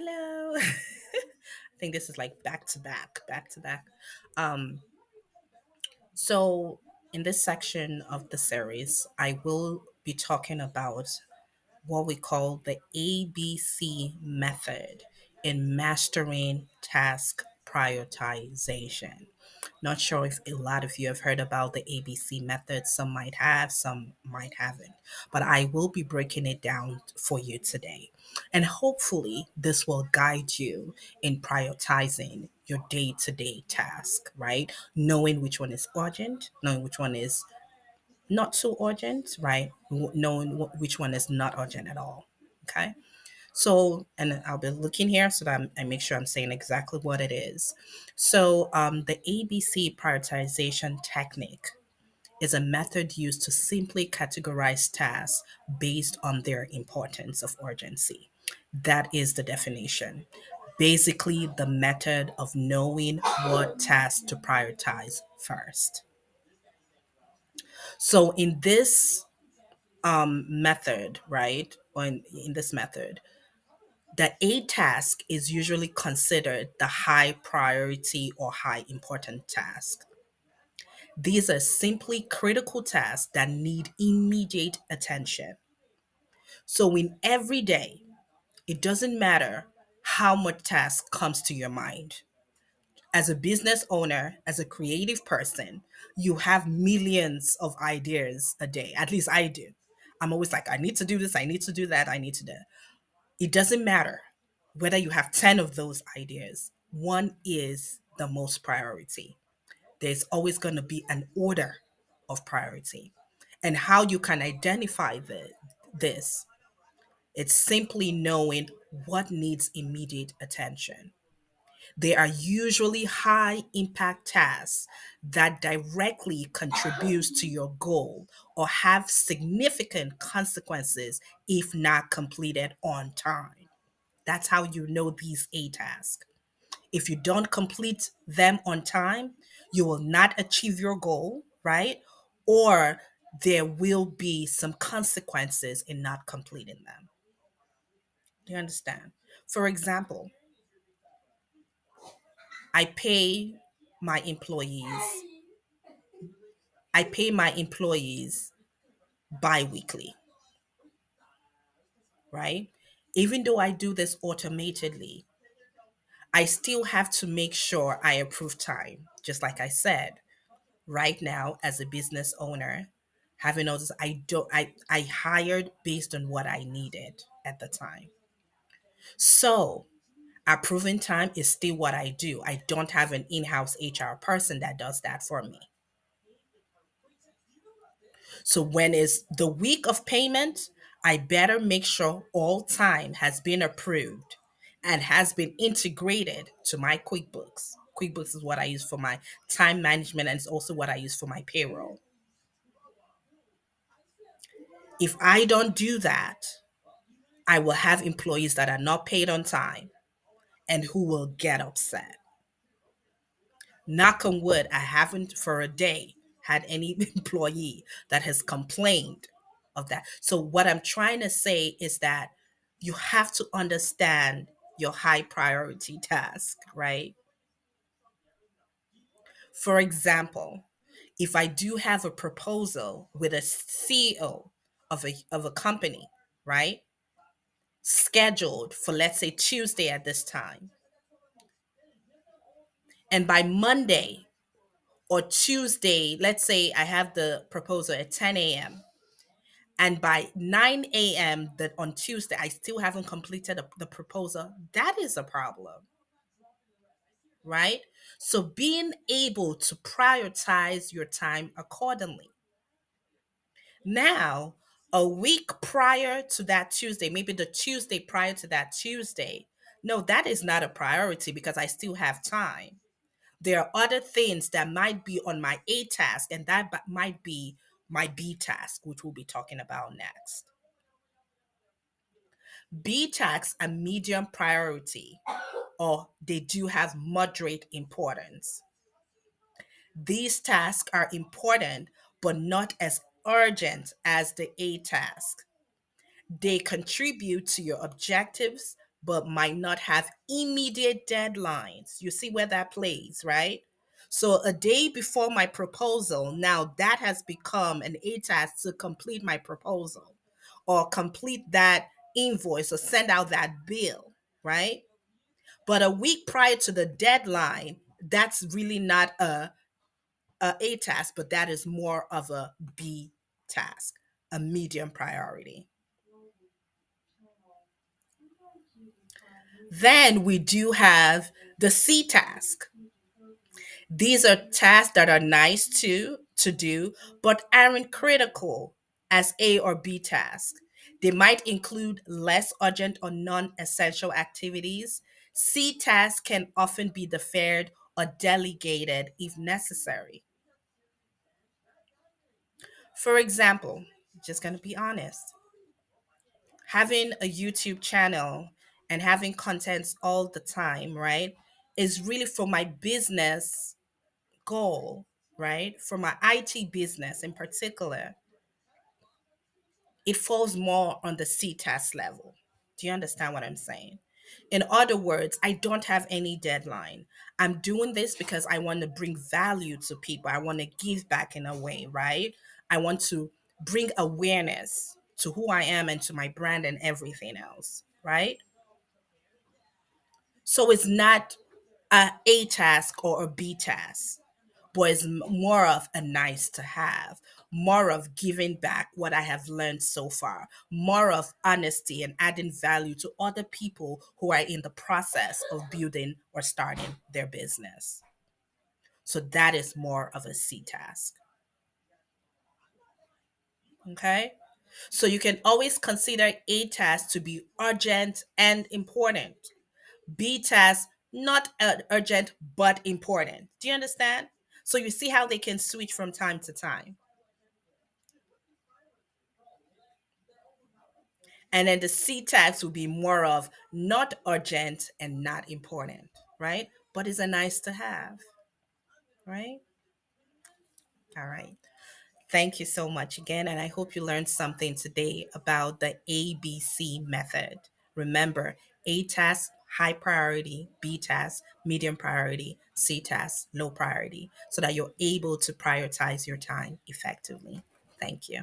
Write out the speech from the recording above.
Hello. I think this is like back to back, back to back. Um, so, in this section of the series, I will be talking about what we call the ABC method in mastering task prioritization. Not sure if a lot of you have heard about the ABC method. Some might have, some might haven't. But I will be breaking it down for you today. And hopefully, this will guide you in prioritizing your day to day task, right? Knowing which one is urgent, knowing which one is not so urgent, right? Knowing which one is not urgent at all. Okay. So, and I'll be looking here so that I make sure I'm saying exactly what it is. So, the ABC prioritization technique is a method used to simply categorize tasks based on their importance of urgency. That is the definition. Basically, the method of knowing what tasks to prioritize first. So, in this method, right, or in this method, the A task is usually considered the high priority or high important task. These are simply critical tasks that need immediate attention. So in every day, it doesn't matter how much task comes to your mind. As a business owner, as a creative person, you have millions of ideas a day. At least I do. I'm always like, I need to do this, I need to do that, I need to do. It doesn't matter whether you have 10 of those ideas, one is the most priority. There's always going to be an order of priority. And how you can identify this, it's simply knowing what needs immediate attention. They are usually high impact tasks that directly contributes to your goal or have significant consequences if not completed on time. That's how you know these A tasks. If you don't complete them on time, you will not achieve your goal, right? Or there will be some consequences in not completing them. Do you understand? For example, I pay my employees, I pay my employees bi-weekly, right? Even though I do this automatedly, I still have to make sure I approve time, just like I said. Right now as a business owner, having all this, I hired based on what I needed at the time. So approving time is still what I do. I don't have an in-house HR person that does that for me. So when is the week of payment, I better make sure all time has been approved and has been integrated to my QuickBooks. QuickBooks is what I use for my time management and it's also what I use for my payroll. If I don't do that, I will have employees that are not paid on time and who will get upset. Knock on wood, I haven't for a day had any employee that has complained of that. So, what I'm trying to say is that you have to understand your high priority task, right? For example, if I do have a proposal with a CEO of a company, right? Scheduled for, let's say, Tuesday at this time. And by Monday or Tuesday, let's say I have the proposal at 10 a.m. And by 9 a.m. that on Tuesday, I still haven't completed the proposal. That is a problem, right? So being able to prioritize your time accordingly. Now, a week prior to that Tuesday, maybe the Tuesday prior to that Tuesday, no, that is not a priority because I still have time. There are other things that might be on my A task, and that might be my B task, which we'll be talking about next. B tasks are medium priority, or they do have moderate importance. These tasks are important, but not as urgent as the A task. They contribute to your objectives, but might not have immediate deadlines. You see where that plays, right? So a day before my proposal, now that has become an A task to complete my proposal or complete that invoice or send out that bill, right? But a week prior to the deadline, that's really not a task, but that is more of a B task, a medium priority. Then we do have the C task. These are tasks that are nice to do, but aren't critical as A or B tasks. They might include less urgent or non-essential activities. C tasks can often be deferred or delegated if necessary. For example, just gonna be honest, having a YouTube channel and having contents all the time, right, is really for my business goal, right? For my IT business in particular, it falls more on the C task level. Do you understand what I'm saying? In other words, I don't have any deadline. I'm doing this because I want to bring value to people. I want to give back in a way, right? I want to bring awareness to who I am and to my brand and everything else, right? So it's not a task or a B task, but it's more of a nice to have, more of giving back what I have learned so far, more of honesty and adding value to other people who are in the process of building or starting their business. So that is more of a C task. Okay. So you can always consider A task to be urgent and important. B task, not urgent but important. Do you understand? So you see how they can switch from time to time. And then the C tags will be more of not urgent and not important, right? But it's a nice to have, right? All right. Thank you so much again. And I hope you learned something today about the ABC method. Remember, A task, high priority, B task, medium priority, C task, low priority, so that you're able to prioritize your time effectively. Thank you.